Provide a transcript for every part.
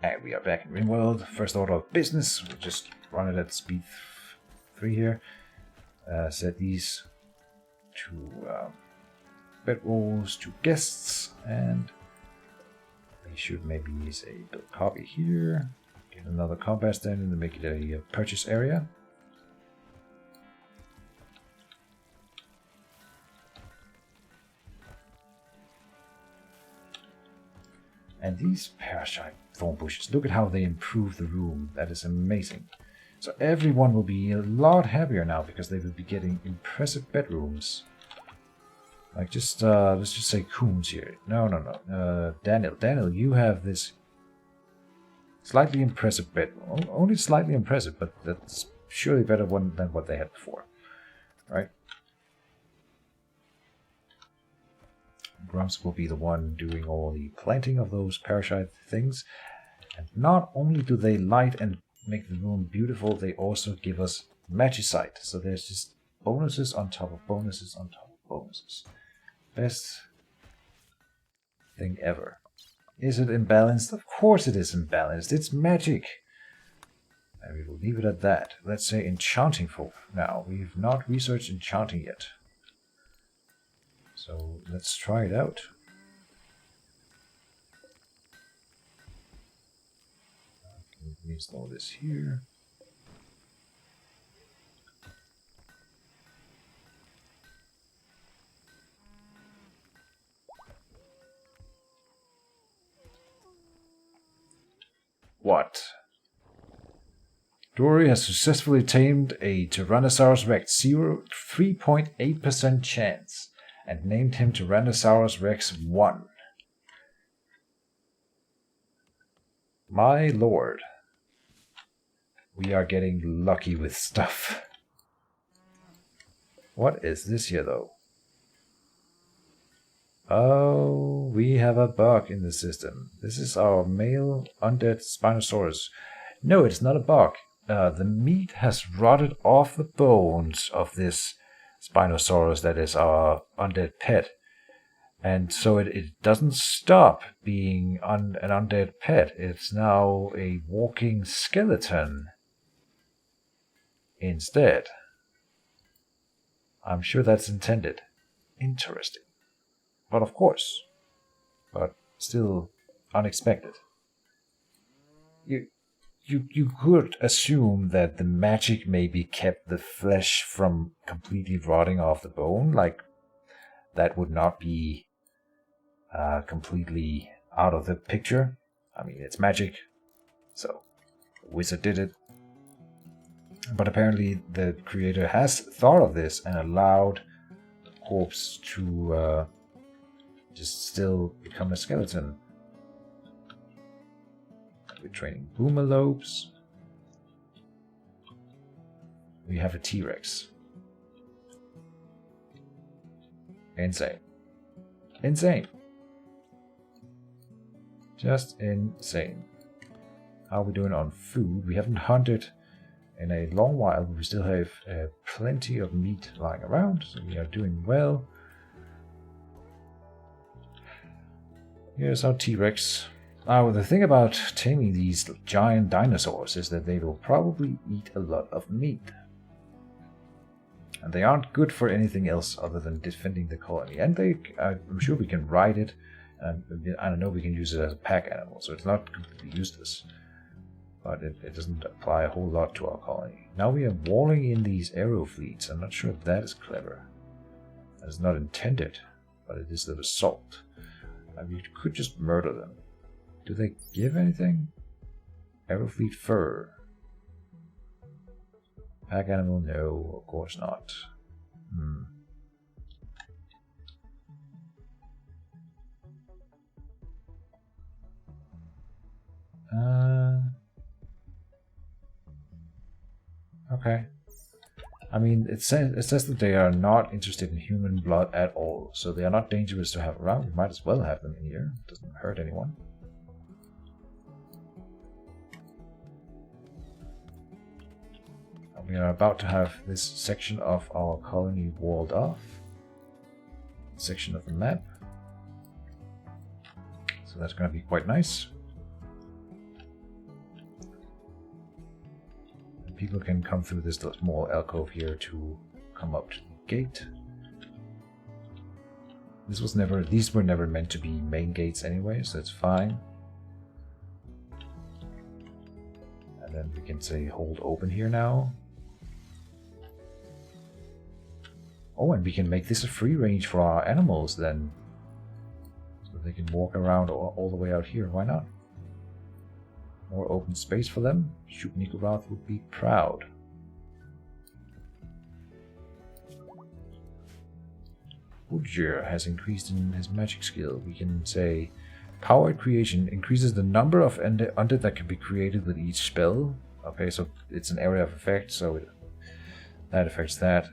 And we are back in Rimworld. First order of business. We'll just run it at speed 3 here. Set these to bedrolls to guests, and we should maybe say build copy here. Get another combat stand and make it a purchase area. And these parasite thorn bushes, look at how they improve the room. That is amazing. So everyone will be a lot happier now because they will be getting impressive bedrooms. Like just, let's just say Coombs here. No. Daniel, you have this slightly impressive bedroom. Only slightly impressive, but that's surely better than what they had before. Right? Grumps will be the one doing all the planting of those parasite things. And not only do they light and make the room beautiful, they also give us magicite. So there's just bonuses on top of bonuses on top of bonuses. Best thing ever. Is it imbalanced? Of course it is imbalanced. It's magic. And we will leave it at that. Let's say enchanting folk. Now, we've not researched enchanting yet. So let's try it out. Let me install this here. What? Dory has successfully tamed a Tyrannosaurus Rex, 3.8% chance, and named him Tyrannosaurus Rex 1. My lord. We are getting lucky with stuff. What is this here, though? Oh, we have a bug in the system. This is our male undead Spinosaurus. No, it's not a bug. The meat has rotted off the bones of this Spinosaurus that is our undead pet. And so it doesn't stop being an undead pet. It's now a walking skeleton instead. I'm sure that's intended. Interesting. But of course. But still unexpected. You could assume that the magic maybe kept the flesh from completely rotting off the bone. Like, that would not be completely out of the picture. I mean, it's magic. So, the wizard did it. But apparently the creator has thought of this and allowed the corpse to just still become a skeleton. We're training boomalopes. We have a T-Rex. Insane. Insane. Just insane. How are we doing on food? We haven't hunted in a long while, but we still have plenty of meat lying around, so we are doing well. Here's our T-Rex. Now, the thing about taming these giant dinosaurs is that they will probably eat a lot of meat. And they aren't good for anything else other than defending the colony. And I'm sure we can ride it, and I don't know, we can use it as a pack animal, so it's not completely useless. But it doesn't apply a whole lot to our colony. Now we are walling in these arrow fleets. I'm not sure if that is clever. That is not intended, but it is the result. And we could just murder them. Do they give anything? Arrow fleet fur. Pack animal? No, of course not. Okay. I mean, it says that they are not interested in human blood at all, so they are not dangerous to have around. We might as well have them in here. It doesn't hurt anyone. We are about to have this section of our colony walled off. Section of the map. So that's going to be quite nice. people can come through this small alcove here to come up to the gate. These were never meant to be main gates anyway, so it's fine. And then we can say hold open here now. Oh, and we can make this a free range for our animals then. So they can walk around all the way out here. Why not? More open space for them. Shoot Nikorath would be proud. Woodger has increased in his magic skill. We can say powered creation increases the number of undead that can be created with each spell. Okay, so it's an area of effect, so that affects that.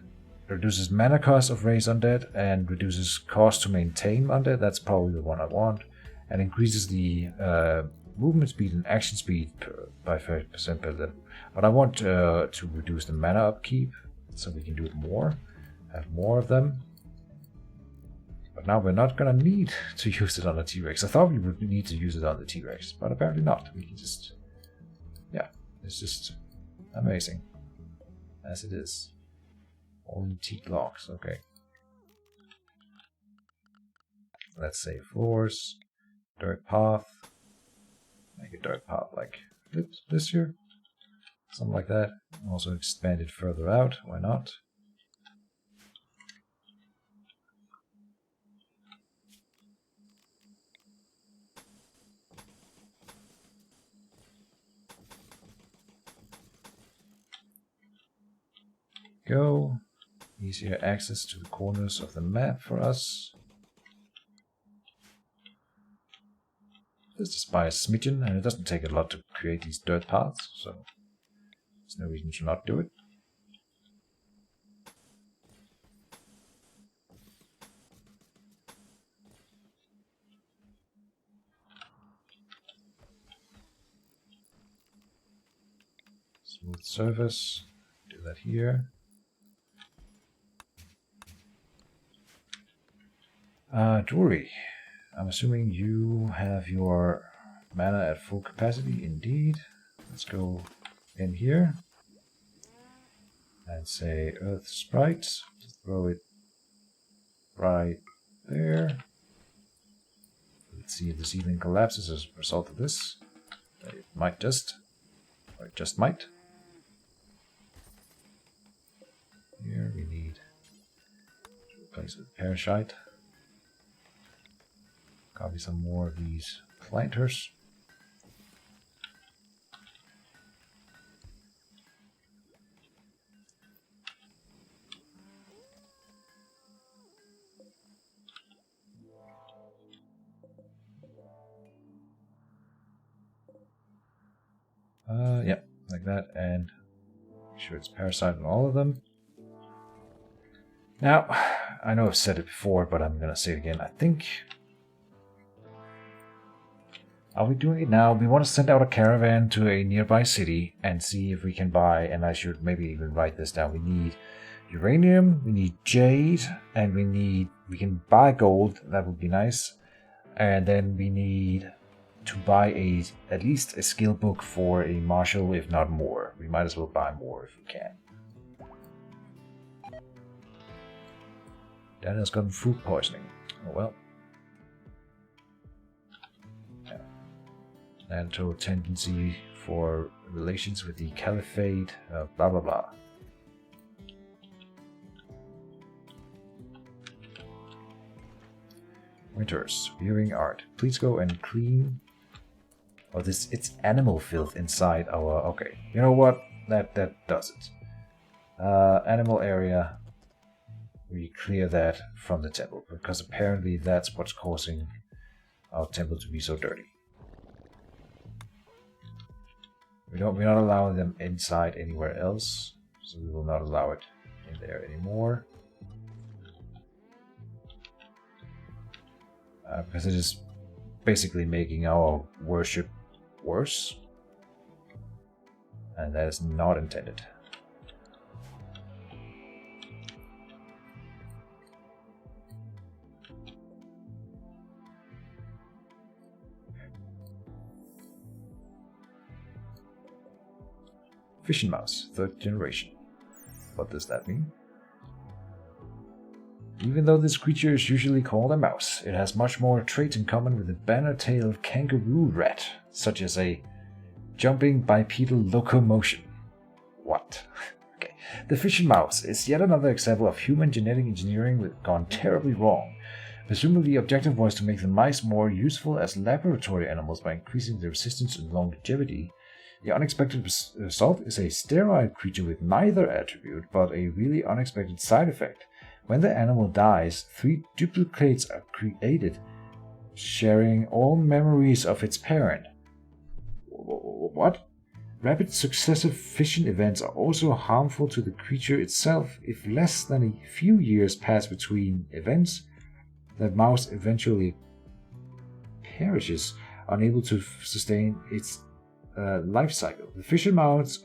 Reduces mana cost of raised undead and reduces cost to maintain undead. That's probably the one I want. And increases the movement speed and action speed by 30% per level. But I want to reduce the mana upkeep so we can do it more. Have more of them. But now we're not gonna need to use it on the T-Rex. I thought we would need to use it on the T-Rex, but apparently not. We can just... yeah, it's just amazing. As it is. Only teak locks, okay. Let's say floors, dirt path. Make a dirt path like this here. Something like that. Also expand it further out, why not? Go. Easier access to the corners of the map for us. Let's just buy a smidgen, and it doesn't take a lot to create these dirt paths, so there's no reason to not do it. Smooth surface, do that here. Jewelry. I'm assuming you have your mana at full capacity. Indeed. Let's go in here and say Earth Sprite. Throw it right there. Let's see if the ceiling collapses as a result of this. It might just, or it just might. Here we need to replace it with parasite. Copy some more of these planters. Yep, like that, and make sure it's parasite on all of them. Now, I know I've said it before, but I'm gonna say it again. I think... are we doing it now? We want to send out a caravan to a nearby city and see if we can buy, and I should maybe even write this down. We need uranium, we need jade, and we can buy gold, that would be nice. And then we need to buy at least a skill book for a marshal, if not more. We might as well buy more if we can. Dad has gotten food poisoning. Oh well. Natural tendency for relations with the caliphate, blah blah blah. Winters, viewing art. Please go and clean. Oh, it's animal filth inside our. Okay, you know what? That does it. Animal area. We clear that from the temple because apparently that's what's causing our temple to be so dirty. We're not allowing them inside anywhere else, so we will not allow it in there anymore. Because it is basically making our worship worse. And that is not intended. Fission mouse, 3rd generation. What does that mean? Even though this creature is usually called a mouse, it has much more traits in common with the banner-tailed kangaroo rat, such as a jumping bipedal locomotion. What? Okay. The fission mouse is yet another example of human genetic engineering gone terribly wrong. Presumably the objective was to make the mice more useful as laboratory animals by increasing their resistance and longevity. The unexpected result is a sterile creature with neither attribute, but a really unexpected side effect. When the animal dies, 3 duplicates are created, sharing all memories of its parent. What? Rapid successive fission events are also harmful to the creature itself. If less than a few years pass between events, the mouse eventually perishes, unable to sustain its life cycle. The fission mouse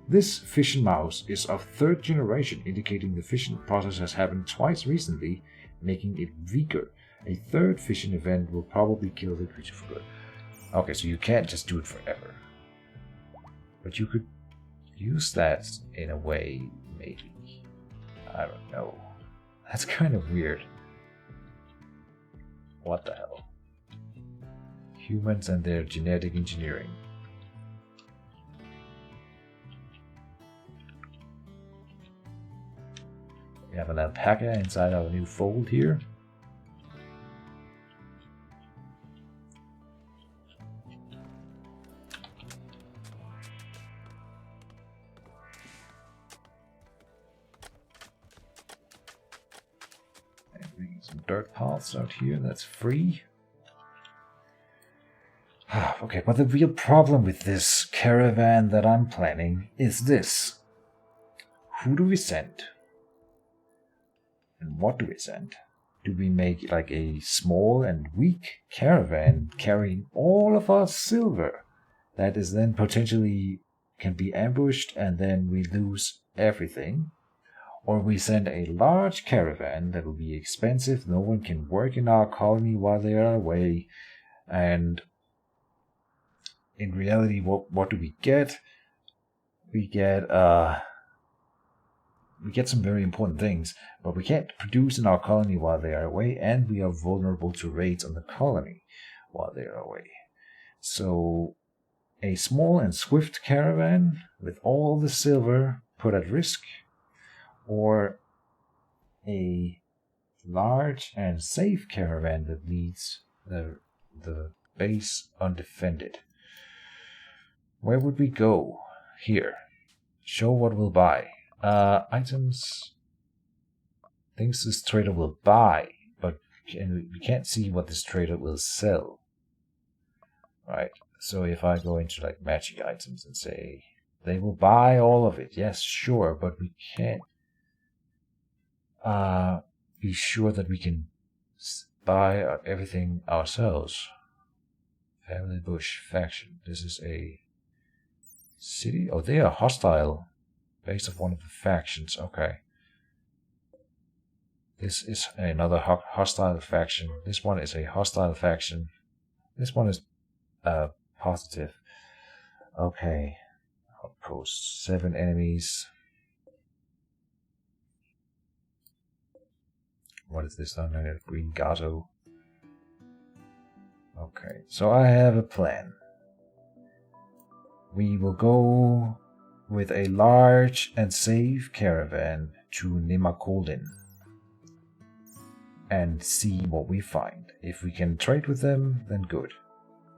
This fission mouse is of 3rd generation, indicating the fission process has happened twice recently, making it weaker. A 3rd fission event will probably kill the creature for good. Okay, so you can't just do it forever. But you could use that in a way, maybe. I don't know. That's kind of weird. What the hell? Humans and their genetic engineering. We have an alpaca inside our new fold here. And bringing some dirt paths out here, that's free. Okay, but the real problem with this caravan that I'm planning is this. Who do we send? And what do we send? Do we make like a small and weak caravan carrying all of our silver that is then potentially can be ambushed and then we lose everything? Or we send a large caravan that will be expensive, no one can work in our colony while they are away, and in reality what do we get? We get some very important things, but we can't produce in our colony while they are away, and we are vulnerable to raids on the colony while they are away. So, a small and swift caravan with all the silver put at risk, or a large and safe caravan that leaves the base undefended. Where would we go? Here. Show what we'll buy. Items, things this trader will buy, but we can't see what this trader will sell. Right, so if I go into like magic items and say, they will buy all of it, yes, sure, but we can't be sure that we can buy everything ourselves. Family Bush faction, this is a city? Oh, they are hostile. Base of one of the factions, okay. This is another hostile faction. This one is a hostile faction. This one is positive. Okay. Outpost, 7 enemies. What is this down there? Green Gato. Okay, so I have a plan. We will go with a large and safe caravan to Nemakolin and see what we find. If we can trade with them, then good.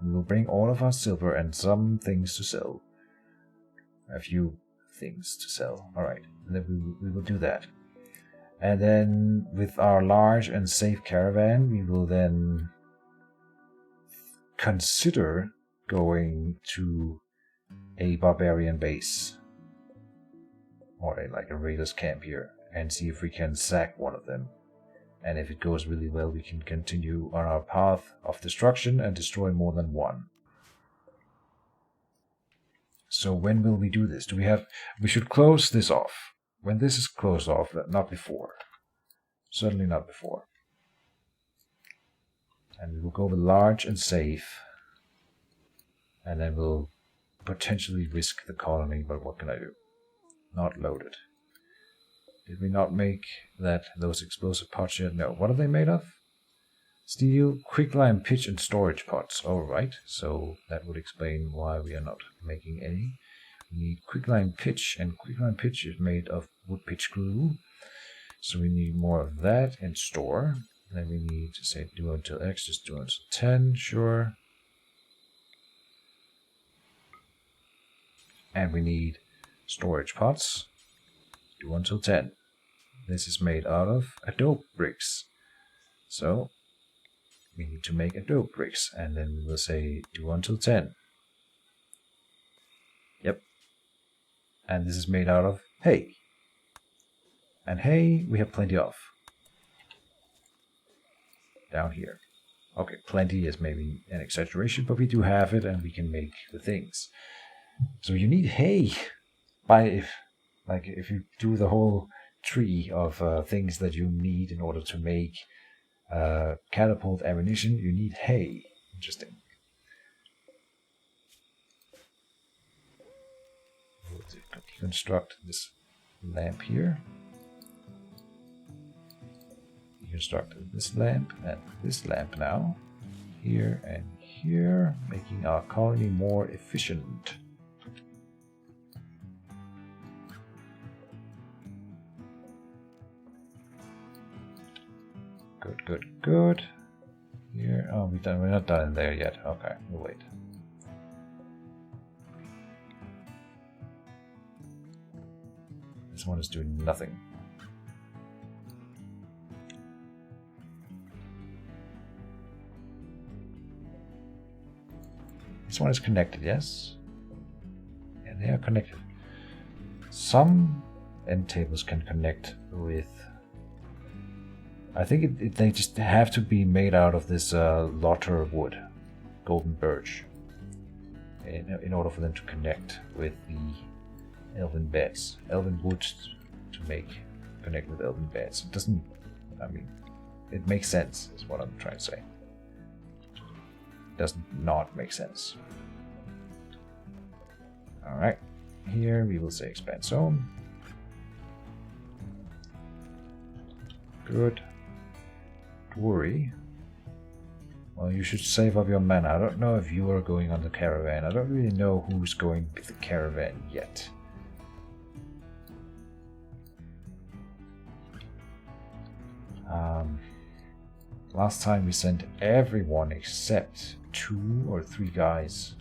We will bring all of our silver and some things to sell. A few things to sell. Alright, then we will do that. And then with our large and safe caravan, we will then consider going to a barbarian base. Or like a raiders camp here, and see if we can sack one of them. And if it goes really well, we can continue on our path of destruction and destroy more than one. So when will we do this? We should close this off. When this is closed off, not before. Certainly not before. And we will go with large and safe. And then we'll potentially risk the colony, but what can I do? Not loaded. Did we not make those explosive pots yet? No. What are they made of? Steel, quicklime, pitch, and storage pots. Alright, so that would explain why we are not making any. We need quicklime pitch, and quicklime pitch is made of wood pitch glue. So we need more of that and store. Then we need to say do until X, just do until 10, sure. And we need storage pots, do until 10. This is made out of adobe bricks. So we need to make adobe bricks, and then we will say do until 10. Yep. And this is made out of hay. And hay we have plenty of. Down here. Okay, plenty is maybe an exaggeration, but we do have it and we can make the things. So you need hay. If you do the whole tree of things that you need in order to make catapult ammunition, you need hay. Interesting. We'll deconstruct this lamp here. Deconstruct this lamp and this lamp now. Here and here, making our colony more efficient. Good. Here, oh, we're not done in there yet. Okay, we'll wait. This one is doing nothing. This one is connected, yes? Yeah, they are connected. Some end tables can connect with... I think they just have to be made out of this lotter wood, golden birch, in order for them to connect with the elven beds. Elven wood to connect with elven beds. It doesn't, I mean, it makes sense, is what I'm trying to say. It does not make sense. Alright, here we will say expand zone. Good. Worry. Well, you should save up your mana. I don't know if you are going on the caravan. I don't really know who's going with the caravan yet. Last time we sent everyone except 2 or 3 guys.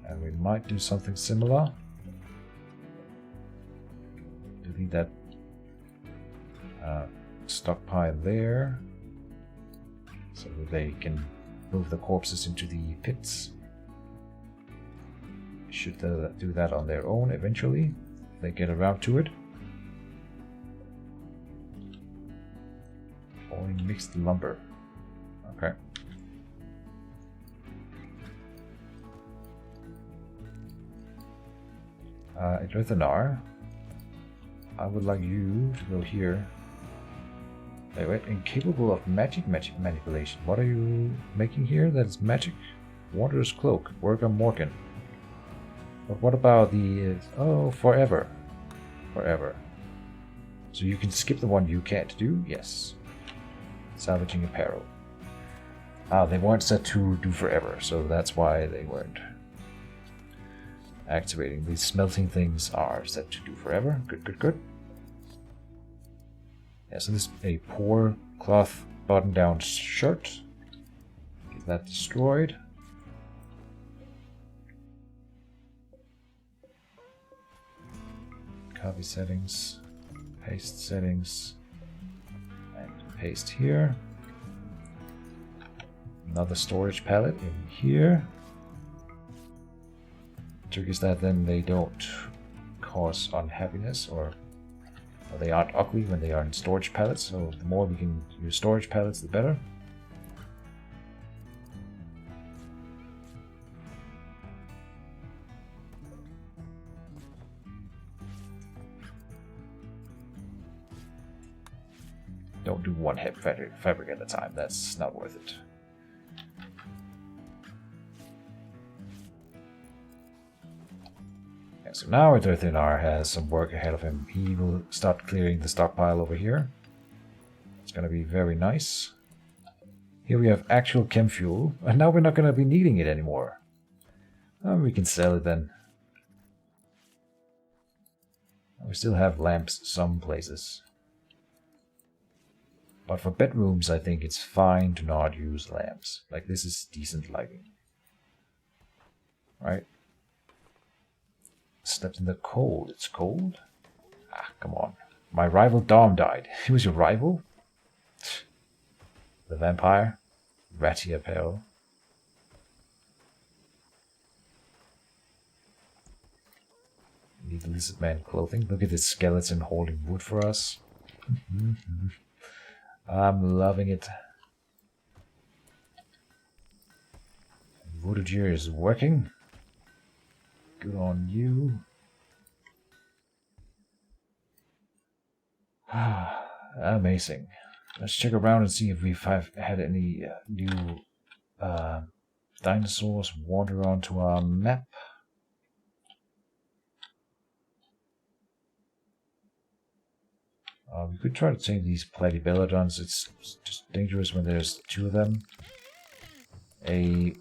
And we might do something similar. Delete that stockpile there, so that they can move the corpses into the pits. Should do that on their own eventually, if they get around to it. Only mixed lumber. Okay. Edrithanar, I would like you to go here. Wait, incapable of magic manipulation. What are you making here? That is magic. Wanderer's cloak. Work on Morgan. But what about the... oh, forever. Forever. So you can skip the one you can't do? Yes. Salvaging apparel. Ah, they weren't set to do forever, so that's why they weren't activating. These smelting things are set to do forever. Good. Yeah, so this is a poor cloth button-down shirt. Get that destroyed. Copy settings, paste settings, and paste here. Another storage pallet in here. Trick is that then they don't cause unhappiness, or they aren't ugly when they are in storage pallets, so the more we can use storage pallets, the better. Don't do one fabric at a time, that's not worth it. Yeah, so now Earthinar has some work ahead of him. He will start clearing the stockpile over here. It's going to be very nice. Here we have actual chem fuel, and now we're not going to be needing it anymore. We can sell it then. We still have lamps some places. But for bedrooms, I think it's fine to not use lamps. Like, this is decent lighting. Right? Slept in the cold. It's cold? Ah, come on. My rival Dom died. He was your rival? The vampire? Ratty apparel. Need lizard man clothing. Look at this skeleton holding wood for us. I'm loving it. Voyager is working. Good on you. Amazing. Let's check around and see if we've had any new dinosaurs wander onto our map. We could try to tame these Platybelodons. It's just dangerous when there's two of them. A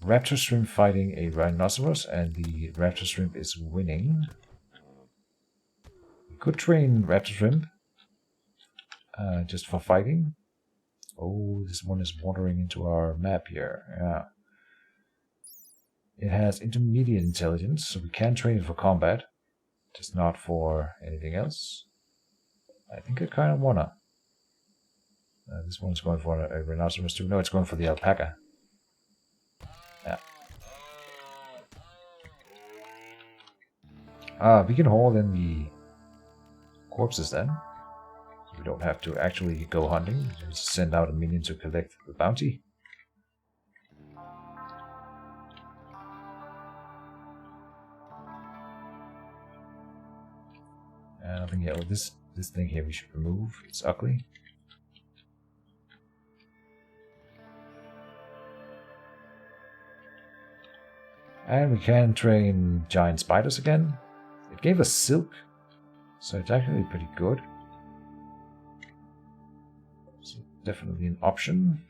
raptor shrimp fighting a rhinoceros, and the raptor shrimp is winning. We could train raptor shrimp just for fighting. Oh, this one is wandering into our map here. Yeah. It has intermediate intelligence, so we can train it for combat, just not for anything else. I think I kind of wanna. This one's going for a rhinoceros too. No, it's going for the alpaca. Yeah. We can haul in the corpses then. We don't have to actually go hunting. We just send out a minion to collect the bounty. And I think, yeah, this thing here we should remove. It's ugly. And we can train giant spiders again. It gave us silk, so it's actually pretty good. So definitely an option.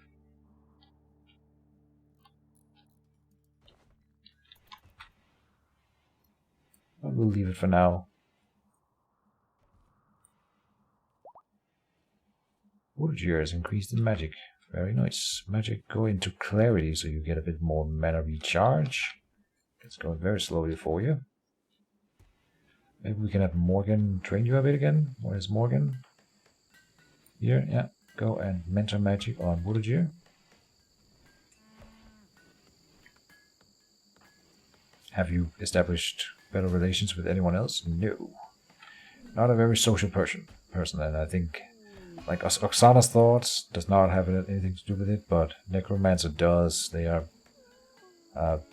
But we'll leave it for now. Voyager is increased in magic. Very nice. Magic go into clarity, so you get a bit more mana recharge. It's going very slowly for you. Maybe we can have Morgan train you a bit again. Where is Morgan? Here, yeah. Go and mentor magic on Voyager. Have you established better relations with anyone else? No. Not a very social person, and I think, like, Oksana's thoughts does not have anything to do with it, but Necromancer does. They are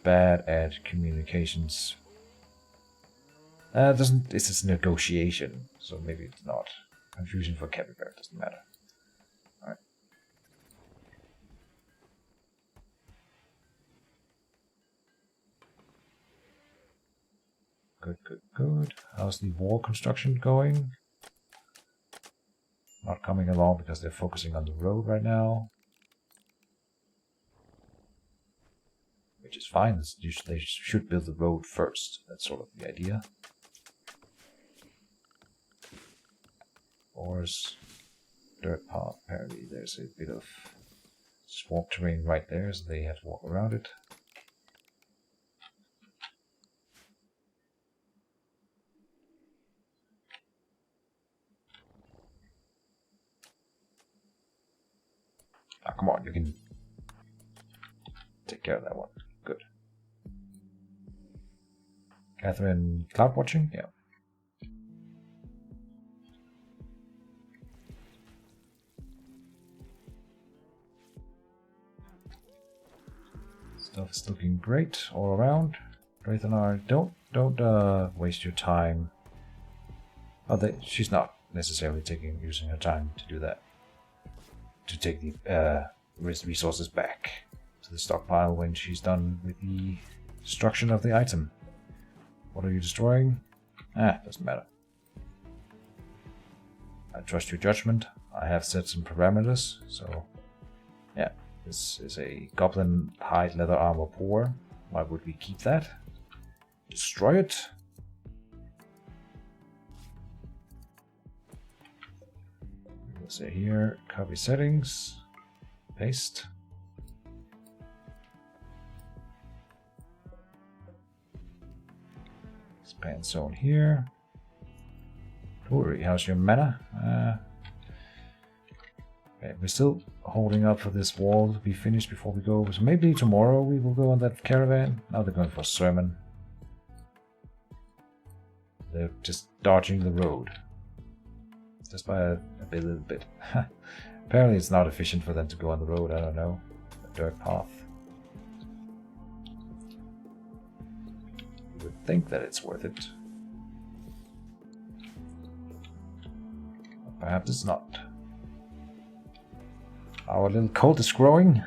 bad at communications. It's just negotiation, so maybe it's not. Confusion for Capybara, doesn't matter. Alright. Good. How's the wall construction going? Not coming along because they're focusing on the road right now. Which is fine. They should build the road first. That's sort of the idea. Forest, dirt path. Apparently there's a bit of swamp terrain right there, so they have to walk around it. Ah, come on, you can take care of that one. Good. Catherine, cloud watching? Yeah. Stuff is looking great all around. Wraithanar, don't waste your time. Oh, she's not necessarily using her time to do that. To take the resources back to the stockpile when she's done with the destruction of the item. What are you destroying? Doesn't matter. I trust your judgment. I have set some parameters, so yeah. This is a goblin hide leather armor pour. Why would we keep that? Destroy it. We'll say here, copy settings, paste. Expand zone here. Uri, how's your mana? Okay, we're still holding up for this wall to be finished before we go. So maybe tomorrow we will go on that caravan. Now they're going for a sermon. They're just dodging the road. Just by a little bit. Apparently it's not efficient for them to go on the road, I don't know. A dirt path. You would think that it's worth it. Perhaps it's not. Our little cult is growing.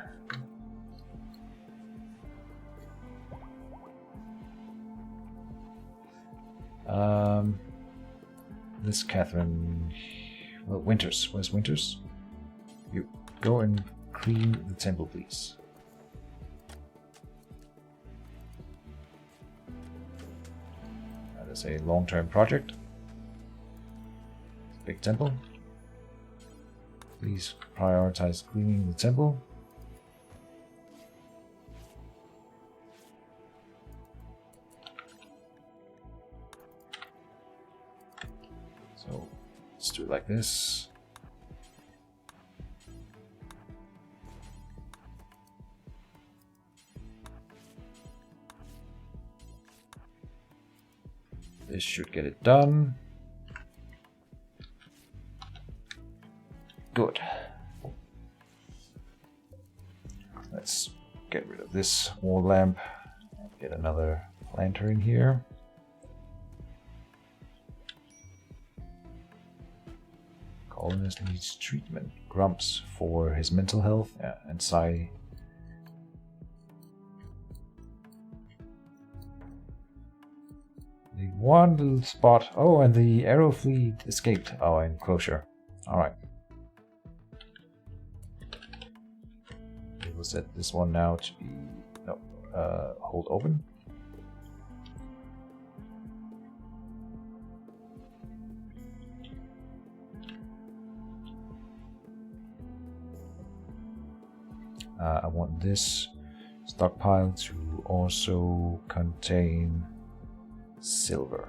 This Catherine... Well, Winters. Where's Winters? You go and clean the temple, please. That is a long-term project. Big temple. Please prioritize cleaning the temple. So let's do it like this. This should get it done. Good. Let's get rid of this wall lamp and get another lantern here. Colonist needs treatment. Grumps for his mental health, anxiety. The one little spot. Oh, and the arrow fleet escaped our enclosure. Alright. We'll set this one now to be hold open. I want this stockpile to also contain silver.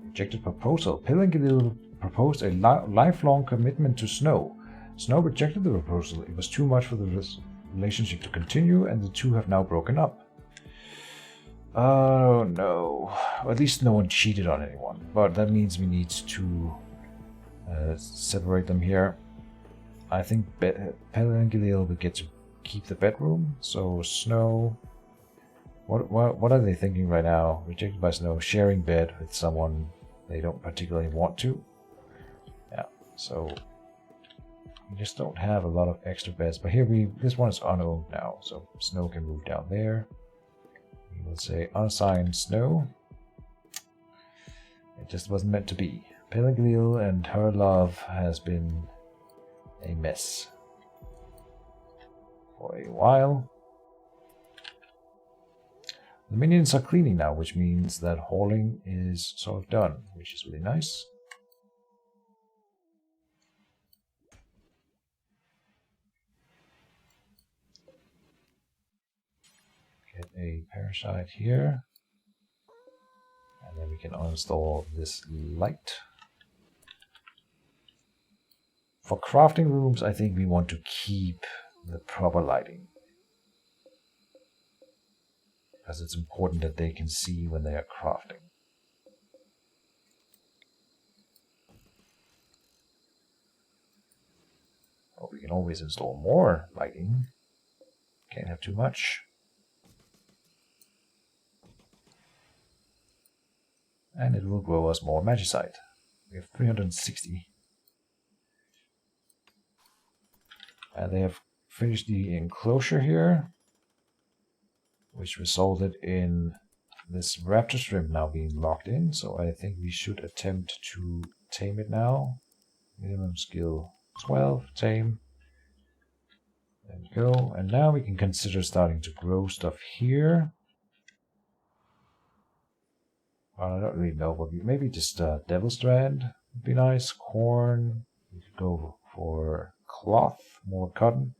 Rejected proposal. Pelengilil proposed a lifelong commitment to Snow. Snow rejected the proposal. It was too much for the relationship to continue, and the two have now broken up. Oh no. Or at least no one cheated on anyone. But that means we need to separate them here. I think Pelengilil will get to keep the bedroom. So Snow... What are they thinking right now? Rejected by Snow. Sharing bed with someone they don't particularly want to. Yeah, so... We just don't have a lot of extra beds, but here this one is unowned now, so Snow can move down there. We will say unassigned Snow. It just wasn't meant to be. Pelengilil and her love has been a mess for a while. The minions are cleaning now, which means that hauling is sort of done, which is really nice. Get a parasite here, and then we can uninstall this light. For crafting rooms, I think we want to keep the proper lighting, because it's important that they can see when they are crafting. Well, we can always install more lighting. Can't have too much. And it will grow us more magicite. We have 360. And they have finished the enclosure here, which resulted in this raptor shrimp now being locked in, so I think we should attempt to tame it now. Minimum skill 12, tame. There we go. And now we can consider starting to grow stuff here. I don't really know, but maybe just devil strand would be nice. Corn. We could go for cloth, more cotton.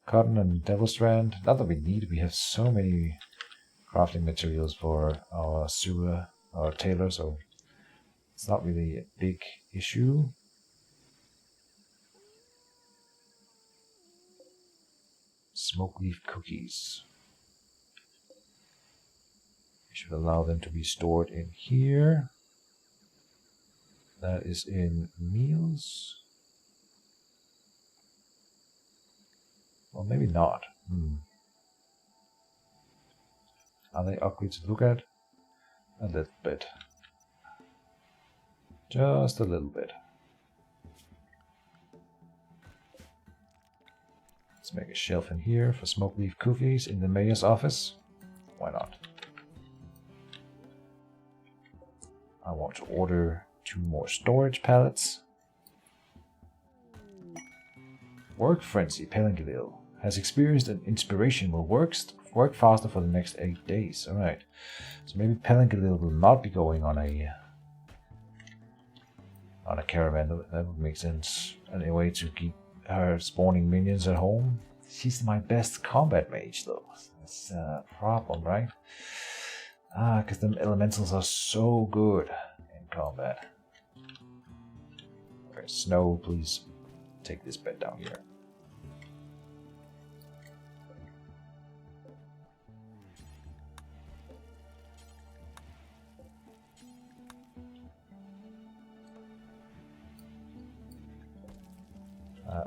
Cotton and devil strand. Not that we need, we have so many crafting materials for our sewer, our tailor, so it's not really a big issue. Smoke leaf cookies. We should allow them to be stored in here. That is in meals. Well, maybe not. Are they ugly to look at? A little bit. Just a little bit. Let's make a shelf in here for smoke leaf cookies in the mayor's office. Why not? I want to order 2 more storage pallets. Work Frenzy Pelengilil has experienced an inspiration will work faster for the next 8 days. Alright. So maybe Pelengilil will not be going on a caravan. That would make sense. A way to keep her spawning minions at home. She's my best combat mage though. That's a problem, right? Because them elementals are so good in combat. Okay, Snow, please take this bed down here.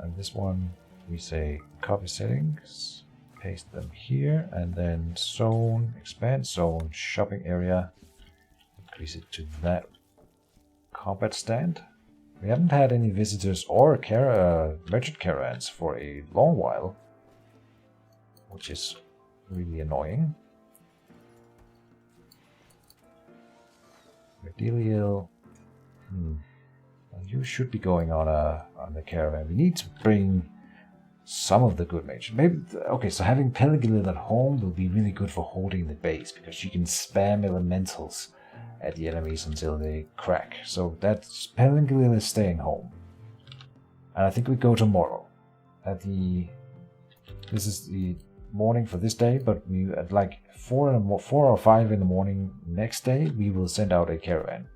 And this one, we say copy settings, paste them here, and then zone, expand zone, shopping area, increase it to that combat stand. We haven't had any visitors or merchant caravans for a long while, which is really annoying. Medeliel, you should be going on the caravan. We need to bring some of the good mages. Maybe okay. So having Pelengilil at home will be really good for holding the base because she can spam elementals at the enemies until they crack. So that Pelengilil is staying home, and I think we go tomorrow. This is the morning for this day, but we at like 4 or 5 in the morning next day we will send out a caravan.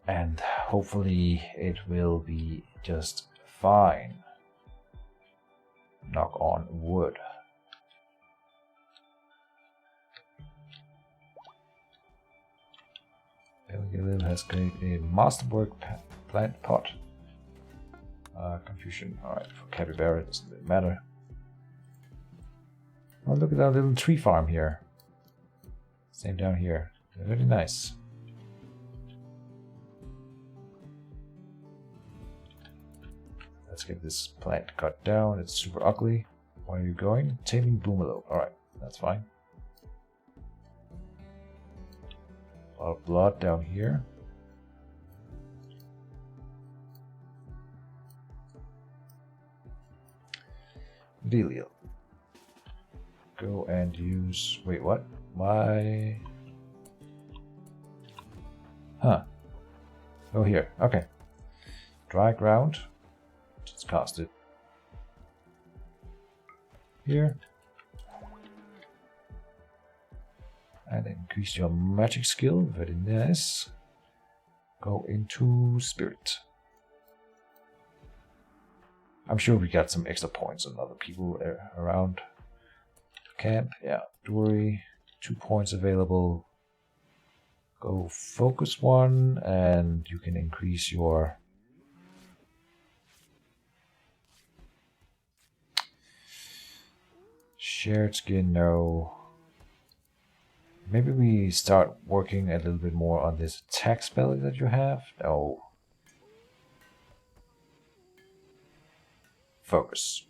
And hopefully it will be just fine. Knock on wood. Pelengilil has created a masterwork plant pot. Confusion. Alright, for capybara, doesn't really matter. Oh, look at our little tree farm here. Same down here. Very nice. Let's get this plant cut down. It's super ugly. Where are you going? Taming Boomaloo. Alright, that's fine. A lot of blood down here. Delio. Go and use... Wait, what? My... Huh. Oh, here. Okay. Dry ground. Just cast it. Here. And increase your magic skill. Very nice. Go into spirit. I'm sure we got some extra points on other people around camp. Yeah, don't worry. 2 points available. Go focus 1 and you can increase your shared skin. No. Maybe we start working a little bit more on this attack spell that you have. No. Focus.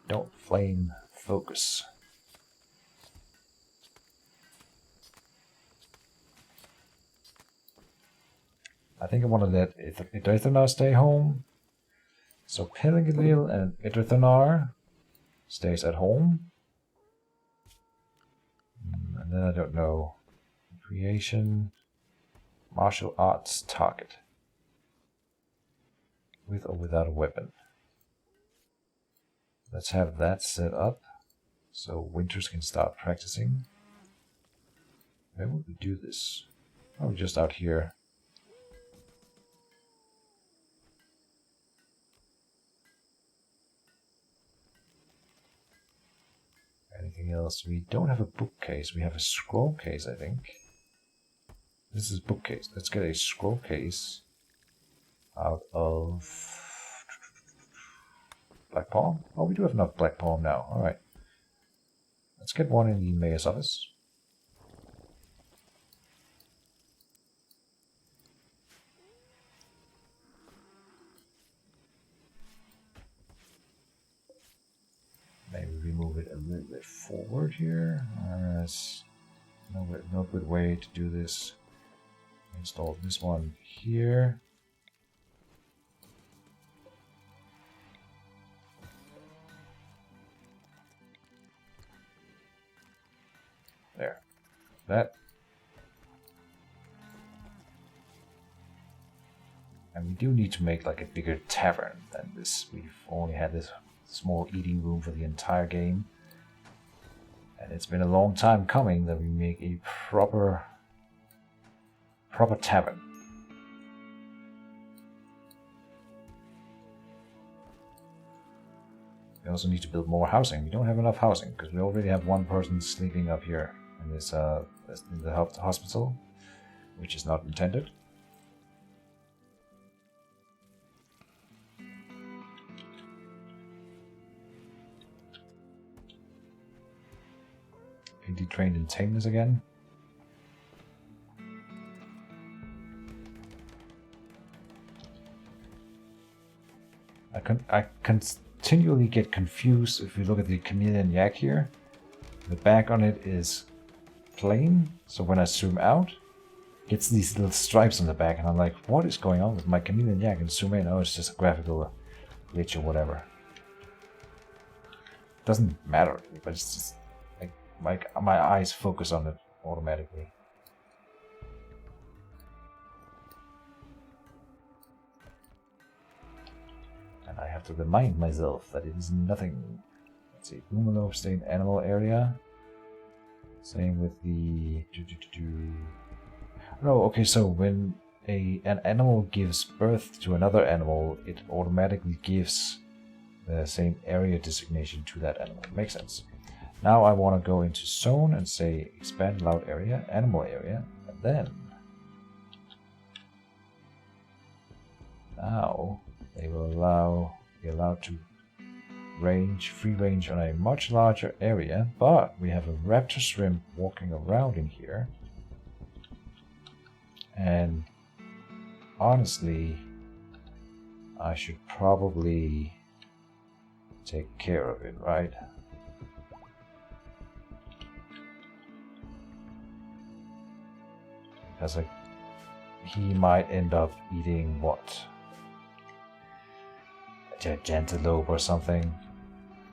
Don't flame focus. I think I want to let Idrithanar stay home. So Pelagilil and Idrithanar stays at home. And then I don't know. Creation, martial arts target. With or without a weapon. Let's have that set up so Winters can start practicing. Where would we do this? Probably just out here. Anything else? We don't have a bookcase. We have a scroll case, I think. This is bookcase. Let's get a scroll case out of Black Palm. Oh, we do have enough Black Palm now. Alright. Let's get one in the mayor's office. Maybe we move it a little bit forward here. There's no good way to do this. Install this one here. There. That. And we do need to make like a bigger tavern than this. We've only had this small eating room for the entire game. And it's been a long time coming that we make a proper tavern. We also need to build more housing. We don't have enough housing because we already have one person sleeping up here in this in the hospital, which is not intended. AD trained in tameness again. I continually get confused if you look at the chameleon yak here. The back on it is plain, so when I zoom out, it gets these little stripes on the back, and I'm like, what is going on with my chameleon yak? And zoom in, oh, it's just a graphical glitch or whatever. It doesn't matter, but it's just like my eyes focus on it automatically. And I have to remind myself that it is nothing. Let's see, Boomaloo stay in animal area. Same with the... No, okay, so when an animal gives birth to another animal, it automatically gives the same area designation to that animal. Makes sense. Now I want to go into zone and say expand loud area, animal area, and then now they will be allowed to free range on a much larger area, but we have a raptor shrimp walking around in here. And honestly, I should probably take care of it, right? Because he might end up eating what? A gigantelope or something.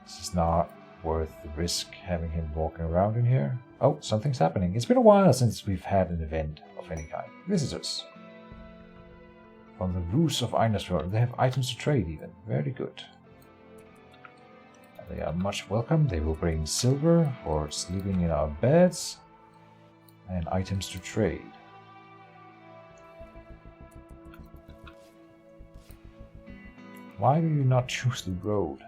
This is not worth the risk having him walking around in here. Oh, something's happening. It's been a while since we've had an event of any kind. Visitors. From the Roos of Rimworld. They have items to trade even. Very good. They are much welcome. They will bring silver for sleeping in our beds and items to trade. Why do you not choose the road?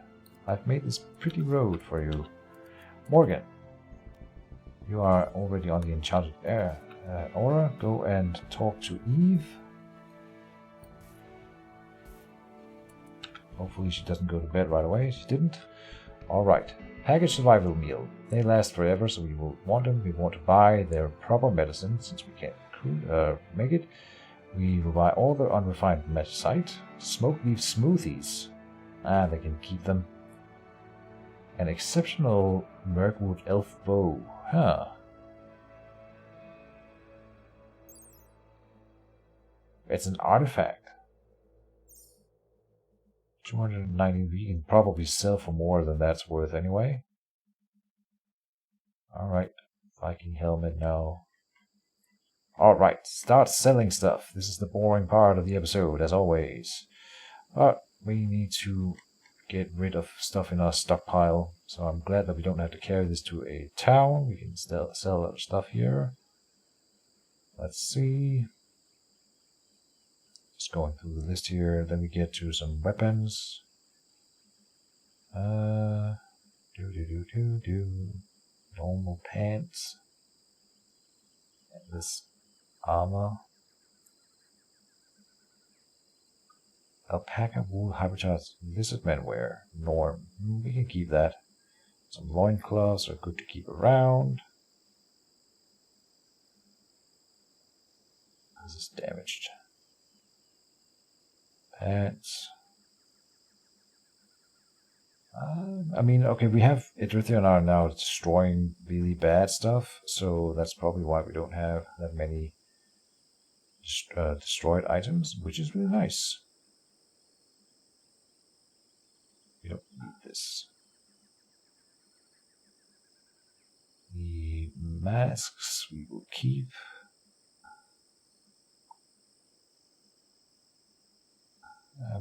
I've made this pretty road for you. Morgan, you are already on the enchanted aura. Go and talk to Eve. Hopefully she doesn't go to bed right away. She didn't. Alright. Package survival meal. They last forever, so we will want them. We want to buy their proper medicine, since we can't make it. We will buy all the unrefined magicite. Smoke leaf smoothies. They can keep them. An exceptional Mirkwood elf bow. Huh. It's an artifact. 290. We can probably sell for more than that's worth anyway. Alright. Viking helmet now. Alright, start selling stuff. This is the boring part of the episode, as always. But we need to get rid of stuff in our stockpile. So I'm glad that we don't have to carry this to a town. We can still sell our stuff here. Let's see. Just going through the list here. Then we get to some weapons. Normal pants. And this armor. Alpaca wool habitats lizardman wear. Norm. We can keep that. Some loincloths are good to keep around. This is damaged. Pants. I mean, okay, we have Idrithian are now destroying really bad stuff, so that's probably why we don't have that many destroyed items, which is really nice. We don't need this. The masks we will keep.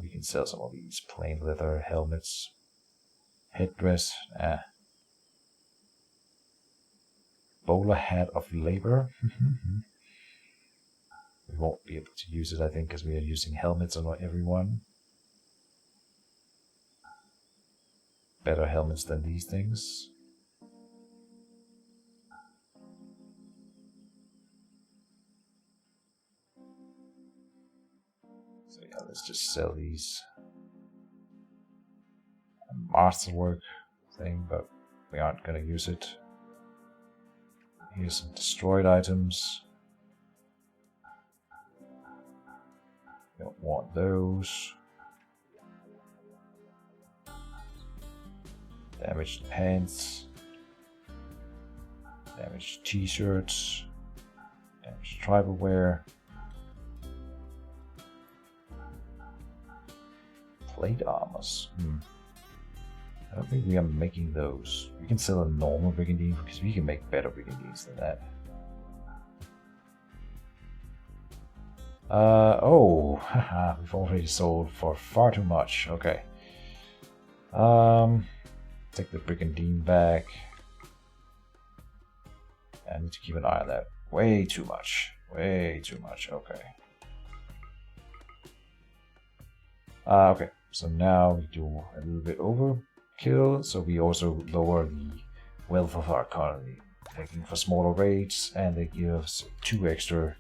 We can sell some of these plain leather helmets. Headdress. Bowler hat of labor. We won't be able to use it, I think, because we are using helmets on everyone. Better helmets than these things. So yeah, let's just sell these. Masterwork thing, but we aren't going to use it. Here's some destroyed items. Don't want those. Damaged pants. Damaged t-shirts. Damaged tribal wear. Plate armors. I don't think we are making those. We can sell a normal brigandine because we can make better brigandines than that. Oh, haha, we've already sold for far too much. Okay. Take the brigandine back. I need to keep an eye on that. Way too much. Way too much. Okay. Okay. So now we do a little bit overkill. So we also lower the wealth of our economy, making for smaller raids, and they give us 2 extra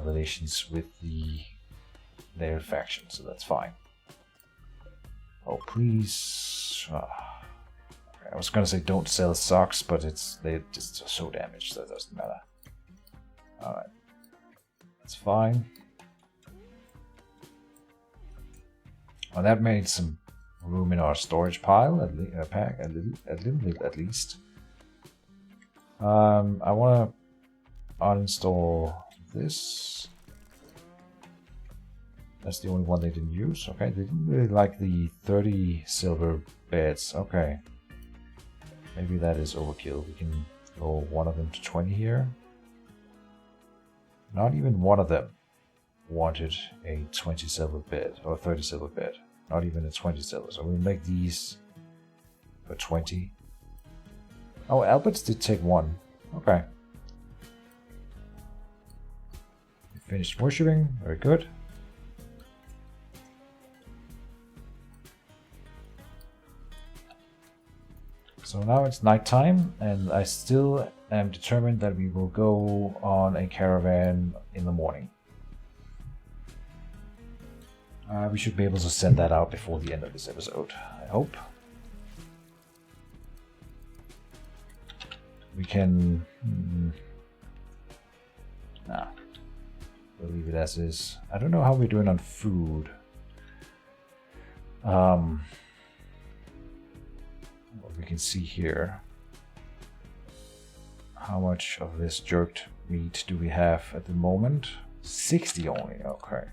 relations with their faction. So that's fine. Oh please. I was gonna say don't sell socks, but they're just so damaged that it doesn't matter. Alright. That's fine. Well, that made some room in our storage pile, a little bit at least. I want to uninstall this. That's the only one they didn't use. Okay, they didn't really like the 30 silver beds. Okay. Maybe that is overkill. We can go one of them to 20 here. Not even one of them wanted a 20 silver bed or 30 silver bed. Not even a 20 silver. So we'll make these for 20. Oh, Alberts did take 1. Okay. We finished worshipping. Very good. So now it's nighttime, and I still am determined that we will go on a caravan in the morning. We should be able to send that out before the end of this episode, I hope. We can... Nah. We'll leave it as is. I don't know how we're doing on food. we can see here. How much of this jerked meat do we have at the moment? 60 only, okay.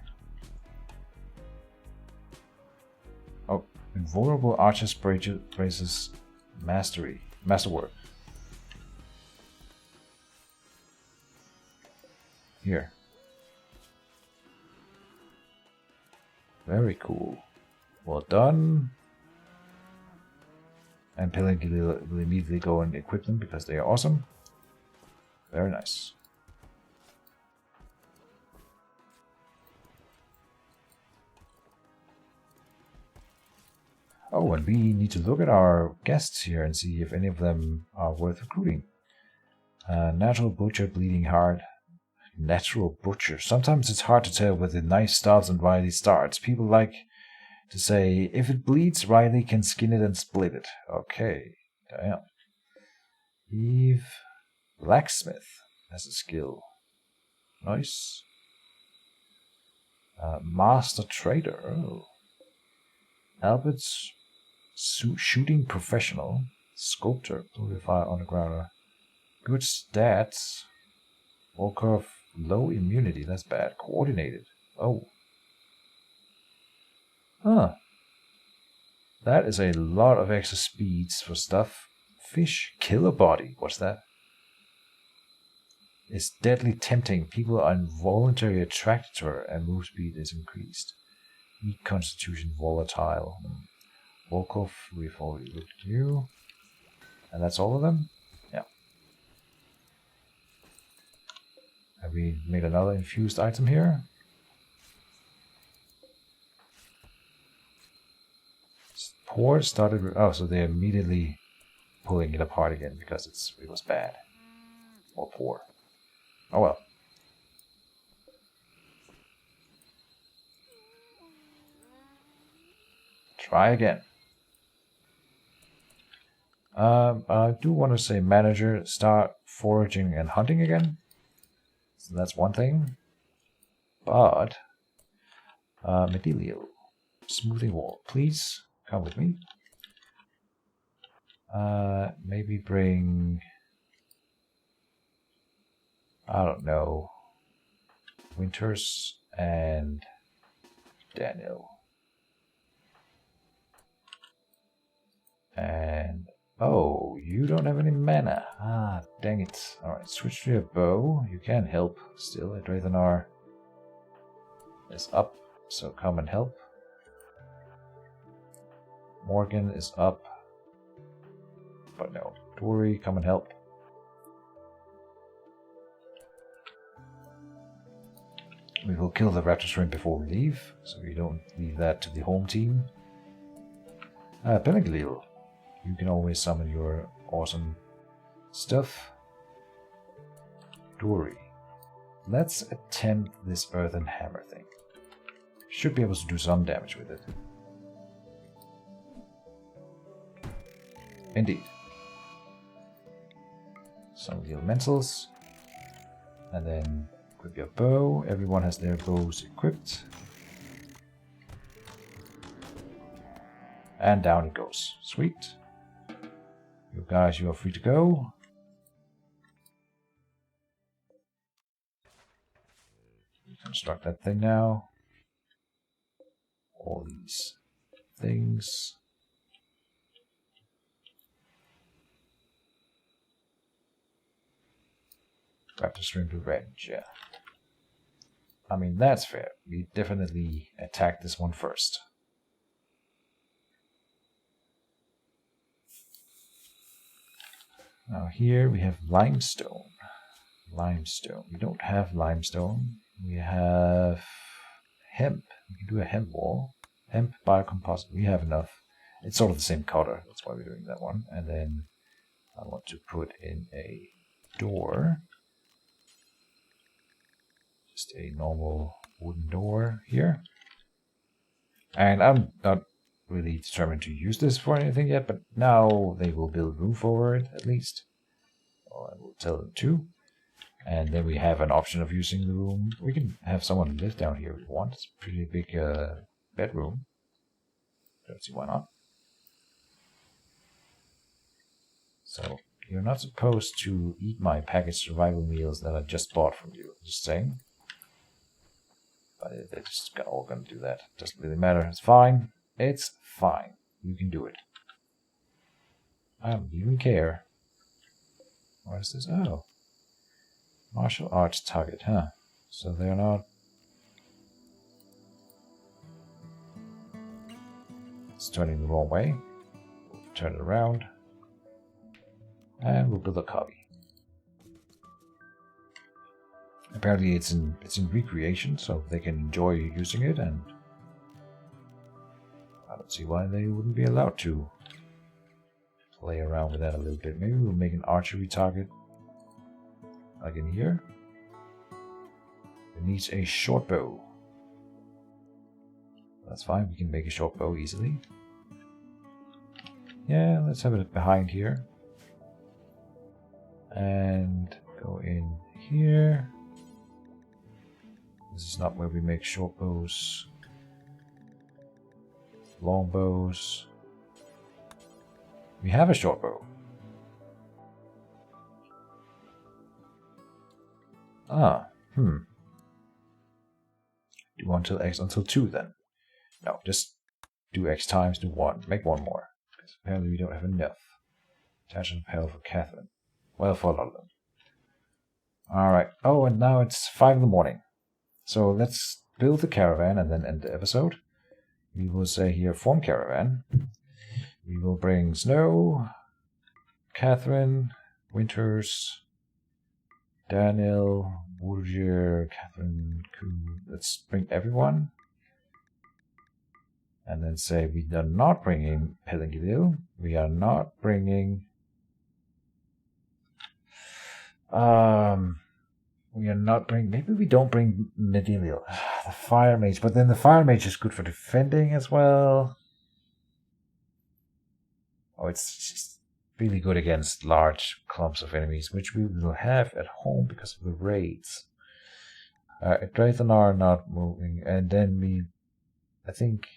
Oh, invulnerable archers praises masterwork. Here. Very cool. Well done. And Pellinky will immediately go and equip them because they are awesome. Very nice. Oh, and we need to look at our guests here and see if any of them are worth recruiting. Natural Butcher, Bleeding Heart. Natural Butcher. Sometimes it's hard to tell whether the knife stops and Riley starts. People like to say, if it bleeds, Riley can skin it and split it. Okay, damn. Eve Blacksmith has a skill. Nice. Master Trader. Oh. Albert's Shooting Professional. Sculptor. Purifier Undergrounder. Good stats. Walker of low immunity. That's bad. Coordinated. Oh. Huh. That is a lot of extra speeds for stuff. Fish Killer Body. What's that? It's deadly tempting. People are involuntarily attracted to her and move speed is increased. Weak constitution volatile. Volkov, we've already looked at you. And that's all of them? Yeah. Have we made another infused item here? Pour started. Oh, so they're immediately pulling it apart again because it was bad. Or poor. Oh well. Try again. I do want to say manager, start foraging and hunting again. So that's one thing. But Medelio, smoothing wall, please come with me. Maybe bring, I don't know, Winters and Daniel. And oh, you don't have any mana. Ah, dang it. Alright, switch to your bow. You can help still. Adrathanar is up, so come and help. Morgan is up. But no. Dory, come and help. We will kill the raptor shrimp before we leave, so we don't leave that to the home team. Pennaglil. You can always summon your awesome stuff. Dory. Let's attempt this earthen hammer thing. Should be able to do some damage with it. Indeed. Some of the elementals. And then equip your bow. Everyone has their bows equipped. And down it goes. Sweet. You guys, you are free to go. Construct that thing now. All these things. Raptor Shrimp Revenge, yeah. I mean, that's fair. We definitely attack this one first. Now here we have limestone. Limestone. We don't have limestone. We have hemp. We can do a hemp wall. Hemp biocomposite. We have enough. It's sort of the same color. That's why we're doing that one. And then I want to put in a door. Just a normal wooden door here. And I'm not really determined to use this for anything yet, but now they will build room for it at least. Or I will tell them to. And then we have an option of using the room. We can have someone live down here if we want. It's a pretty big bedroom. Don't see why not. So you're not supposed to eat my packaged survival meals that I just bought from you. Just saying. But they're just all gonna do that. Doesn't really matter. It's fine. It's fine. You can do it. I don't even care. What is this? Oh. Martial arts target, huh? So they're not... It's turning the wrong way. We'll turn it around. And we'll build a copy. Apparently it's in recreation, so they can enjoy using it, and I don't see why they wouldn't be allowed to play around with that a little bit. Maybe we'll make an archery target, like in here. It needs a short bow. That's fine, we can make a short bow easily. Yeah, let's have it behind here. And go in here. This is not where we make short bows. Long bows. We have a short bow. Do until X until 2 then. No, just do X times, do 1. Make 1 more. Because apparently we don't have enough. Attachment panel for Catherine. Well, for a lot of them. Alright. Oh, and now it's 5 in the morning. So let's build the caravan and then end the episode. We will say here, form caravan. We will bring Snow, Catherine, Winters, Daniel, Woodger, Catherine, let's bring everyone. And then say we are not bringing Pelengilil. We are not bringing... we are not bringing... Maybe we don't bring Medilio. The Fire Mage. But then the Fire Mage is good for defending as well. Oh, it's just really good against large clumps of enemies, which we will have at home because of the raids. Draithanar not moving. And then we... I think...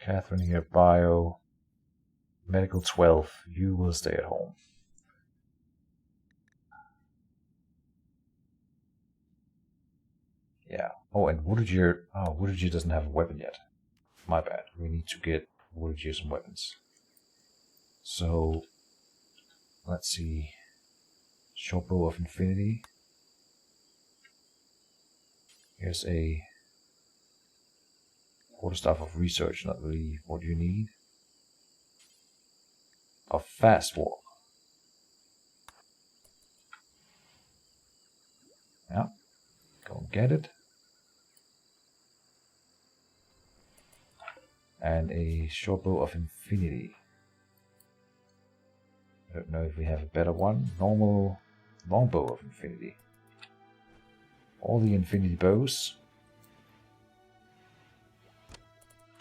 Catherine here, Bio. Medical 12. You will stay at home. Yeah. Oh, and Woodger... Oh, Woodger doesn't have a weapon yet. My bad. We need to get Woodger some weapons. So... Let's see... Short Bow of Infinity. Here's a... Quarterstaff of Research, not really what you need. A Fast Walk. Yeah. Go and get it. And a Short Bow of Infinity. I don't know if we have a better one. Normal Longbow of Infinity. All the Infinity bows.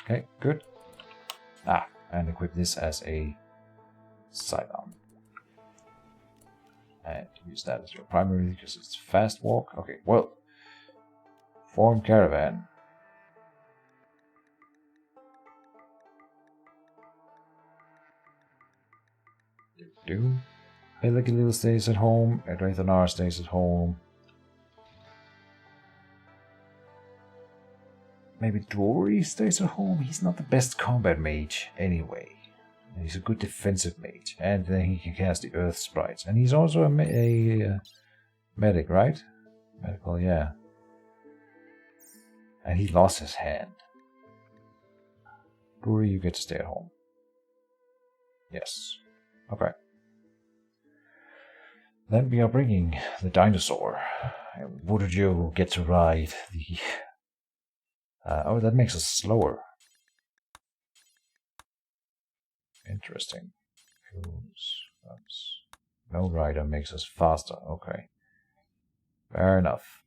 Okay, good. And equip this as a sidearm. And use that as your primary because it's fast walk. Okay, well. Form caravan. Do. Pelagilil stays at home. Draithanar stays at home. Maybe Dory stays at home. He's not the best combat mage anyway. He's a good defensive mage. And then he can cast the Earth Sprites. And he's also a medic, right? Medical, yeah. And he lost his hand. Dory, you get to stay at home. Yes. Okay. Then we are bringing the dinosaur. And Woodger will get to ride the... oh, that makes us slower. Interesting. No rider makes us faster. Okay. Fair enough.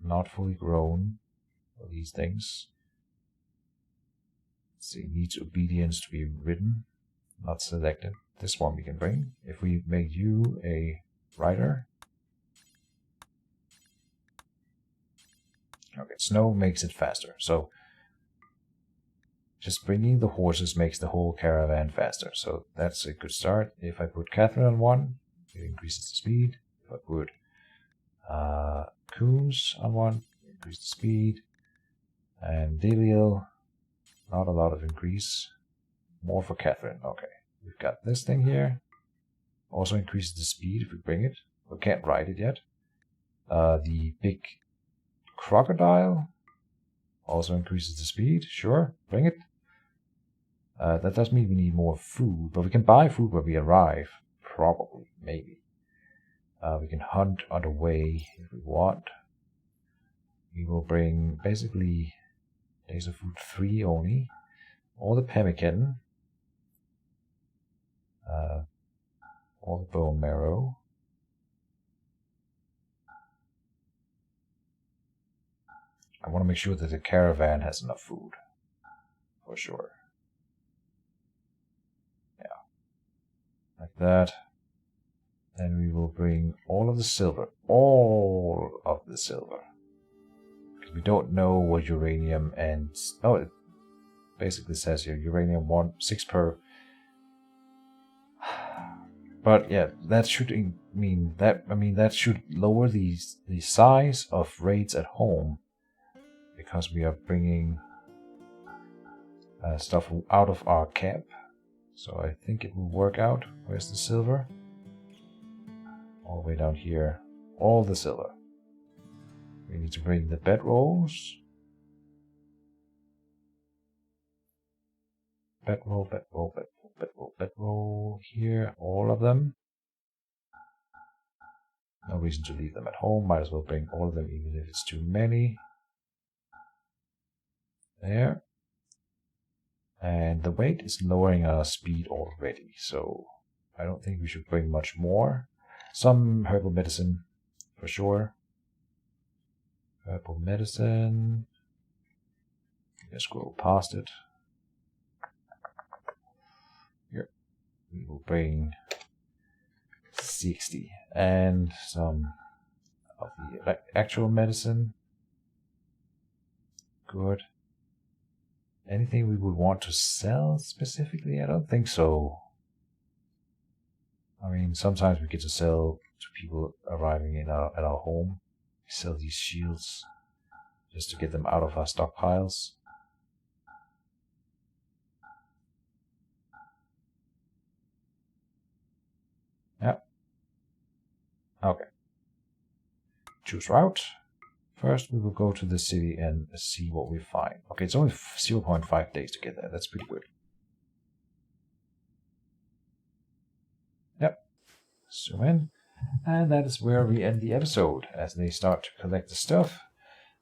Not fully grown for these things. Let's see, needs obedience to be ridden. Not selected. This one we can bring. If we make you a rider. Okay, snow makes it faster. So just bringing the horses makes the whole caravan faster. So that's a good start. If I put Catherine on one, it increases the speed. If I put Coons on one, increase the speed. And Deliel, not a lot of increase. More for Catherine. Okay, we've got this thing here. Also increases the speed if we bring it. We can't ride it yet. The big crocodile also increases the speed. Sure, bring it. That does mean we need more food, but we can buy food when we arrive. Probably, maybe. We can hunt on the way if we want. We will bring basically days of food 3 only. All the pemmican. All the bone marrow. I want to make sure that the caravan has enough food. For sure. Yeah. Like that. Then we will bring all of the silver. All of the silver. Because we don't know what uranium and... Oh, it basically says here, uranium 6 per... But yeah, that should mean that should lower the size of raids at home, because we are bringing stuff out of our camp. So I think it will work out. Where's the silver? All the way down here. All the silver. We need to bring the bedrolls. Bedroll, bedroll, bedroll, bedroll, bedroll. Here, all of them. No reason to leave them at home. Might as well bring all of them, even if it's too many. There. And the weight is lowering our speed already, so I don't think we should bring much more. Some herbal medicine, for sure. Herbal medicine. Just scroll past it. Here. We will bring 60. And some of the actual medicine. Good. Anything we would want to sell specifically? I don't think so. I mean, sometimes we get to sell to people arriving at our home. We sell these shields just to get them out of our stockpiles. Yeah. Okay. Choose route. First, we will go to the city and see what we find. Okay, it's only 0.5 days to get there. That's pretty good. Yep. Zoom in. And that is where we end the episode, as they start to collect the stuff.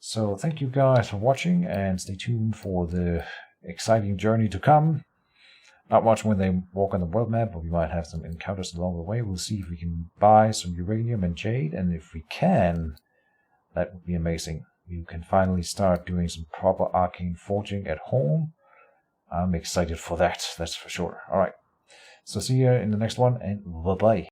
So thank you guys for watching, and stay tuned for the exciting journey to come. Not much when they walk on the world map, but we might have some encounters along the way. We'll see if we can buy some uranium and jade, and if we can, that would be amazing. You can finally start doing some proper arcane forging at home. I'm excited for that, that's for sure. Alright, so see you in the next one, and bye-bye.